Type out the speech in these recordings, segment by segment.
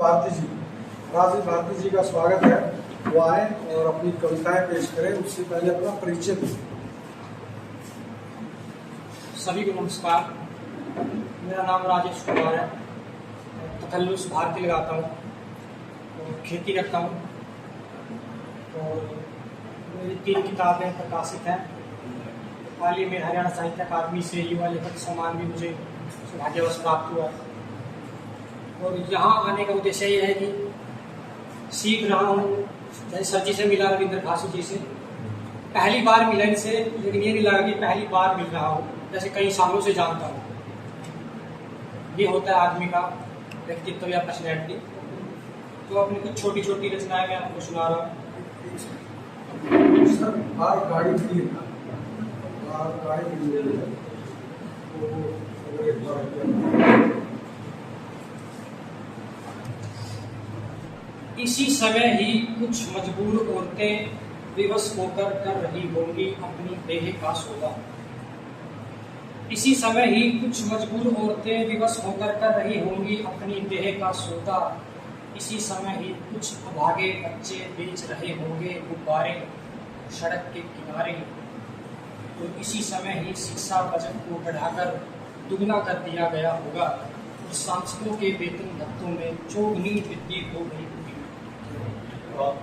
भारती जी। राजीव भारती जी का स्वागत है, वो आए और अपनी कविताएं पेश करें। उससे पहले अपना परिचय दें। सभी को नमस्कार। मेरा नाम राजेश कुमार है। तखल्लुस भारती लगाता हूँ और खेती करता हूँ और मेरी 3 किताबें प्रकाशित हैं। हाल ही में हरियाणा साहित्य अकादमी से युवा लेखक सम्मान भी मुझे सौभाग्यवश प्राप्त हुआ और यहाँ आने का उद्देश्य ये है कि सीख रहा हूँ। जैसे सर जी से मिला, रविंद्र खासू जी से पहली बार मिला इनसे, लेकिन ये नहीं लगा कि पहली बार मिल रहा हूँ, जैसे कई सालों से जानता हूँ। ये होता है आदमी का व्यक्तित्व या पर्सनैलिटी। तो अपनी कुछ छोटी छोटी रचनाएं मैं आपको सुना रहा हूँ। सर, बाहर गाड़ी खड़ी है, बाहर गाड़ी खड़ी है, इसी समय ही कुछ मजबूर औरतें विवश होकर कर रही होंगी अपनी देह का सौदा। इसी समय ही कुछ मजबूर औरतें विवश होकर कर रही होंगी अपनी देह का सौदा। इसी समय ही कुछ अभागे बच्चे बेच रहे होंगे गुब्बारे सड़क के किनारे। तो इसी समय ही शिक्षा बजट को बढ़ाकर दुगना कर दिया गया होगा और सांसदों के वेतन भत्तों में चौगुनी वृद्धि हो गई होगी। और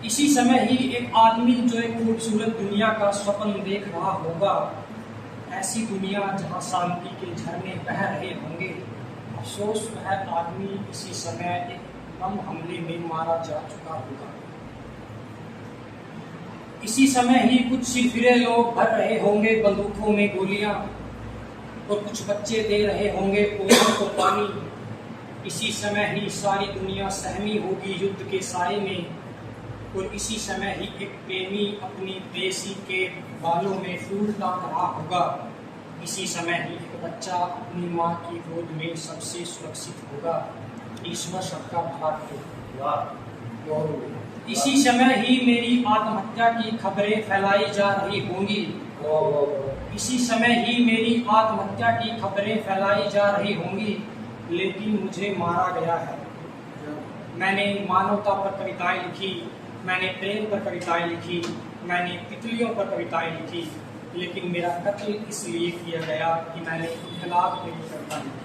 इसी समय ही एक आदमी जो एक खूबसूरत दुनिया का स्वप्न देख रहा होगा, ऐसी दुनिया जहाँ शांति के झरने बह रहे होंगे। अफसोस वह आदमी इसी समय एक बम हमले में मारा जा चुका होगा। इसी समय ही कुछ सिरफिरे लोग भर रहे होंगे बंदूकों में गोलियां और कुछ बच्चे दे रहे होंगे ओलों को पानी। इसी समय ही सारी दुनिया सहमी होगी युद्ध के साए में और इसी समय ही एक प्रेमी अपनी देसी के बालों में फूल टांग रहा होगा। इसी समय ही एक बच्चा अपनी माँ की गोद में सबसे सुरक्षित होगा। ईश्वर सबका भला करे। इसी समय ही मेरी आत्महत्या की खबरें फैलाई जा रही होंगी। इसी समय ही मेरी आत्महत्या की खबरें फैलाई जा रही होंगी, लेकिन मुझे मारा गया है। मैंने मानवता पर कविताएं लिखी, मैंने प्रेम पर कविताएं लिखी, मैंने तितलियों पर कविताएं लिखी, लेकिन मेरा कत्ल इसलिए किया गया कि मैंने इनकलाब के लिए कविता लिखी।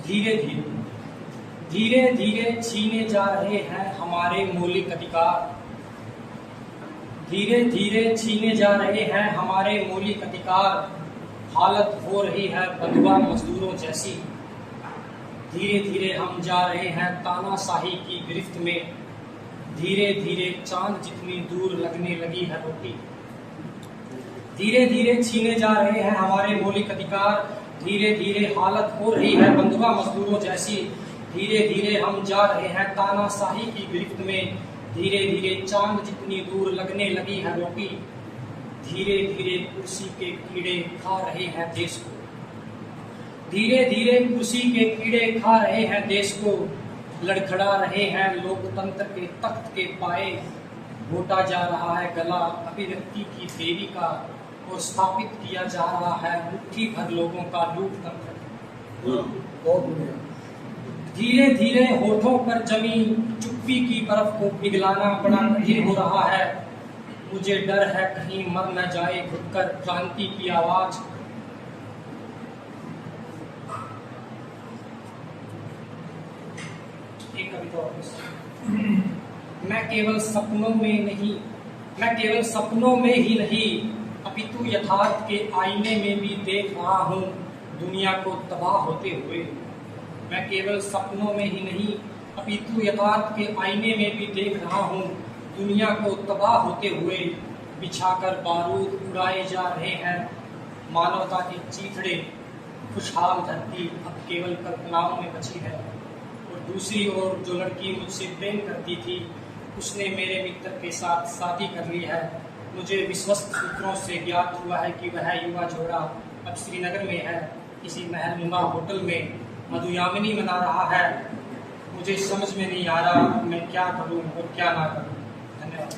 धीरे धीरे धीरे धीरे छीने जा रहे हैं हमारे मौलिक अधिकार। धीरे धीरे छीने जा रहे हैं हमारे मौलिक अधिकार। हालत हो रही है बंधुआ मजदूरों जैसी। धीरे धीरे हम जा रहे हैं तानाशाही की गिरफ्त में। धीरे धीरे चांद जितनी दूर लगने लगी है रोटी। धीरे धीरे छीने जा रहे हैं हमारे मौलिक अधिकार। धीरे धीरे हालत हो रही है बंधुआ मजदूरों जैसी। धीरे धीरे हम जा रहे हैं तानाशाही की गिरफ्त में। धीरे धीरे चांद जितनी दूर लगने लगी है रोटी। धीरे धीरे कुर्सी के कीड़े खा रहे हैं देश को। धीरे धीरे कुर्सी के कीड़े खा रहे हैं देश को। लड़खड़ा रहे हैं लोकतंत्र के तख्त के पाए। घोटा जा रहा है गला अभिव्यक्ति की देवी का और स्थापित किया जा रहा है मुट्ठी भर लोगों का लोकतंत्र। धीरे धीरे होठों पर जमी चुप्पी की बर्फ को पिघलाना बड़ा कठिन हो रहा है। मुझे डर है कहीं मर न जाए घुटकर क्रांति की आवाज। एक कविता वापस। मैं केवल सपनों में ही नहीं अपितु यथार्थ के आईने में भी देख रहा हूँ दुनिया को तबाह होते हुए। मैं केवल सपनों में ही नहीं अपितु यथार्थ के आईने में भी देख रहा हूँ दुनिया को तबाह होते हुए। बिछाकर बारूद उड़ाए जा रहे हैं मानवता के चीथड़े। खुशहाल धरती अब केवल कल्पनाओं में बची है। और दूसरी ओर जो लड़की मुझसे प्रेम करती थी उसने मेरे मित्र के साथ शादी कर ली है। मुझे विश्वस्त सूत्रों से ज्ञात हुआ है कि वह युवा जोड़ा अब श्रीनगर में है, किसी महलनुमा होटल में मधुयामिनी मना रहा है। मुझे समझ में नहीं आ रहा मैं क्या करूं और क्या ना करूं। धन्यवाद।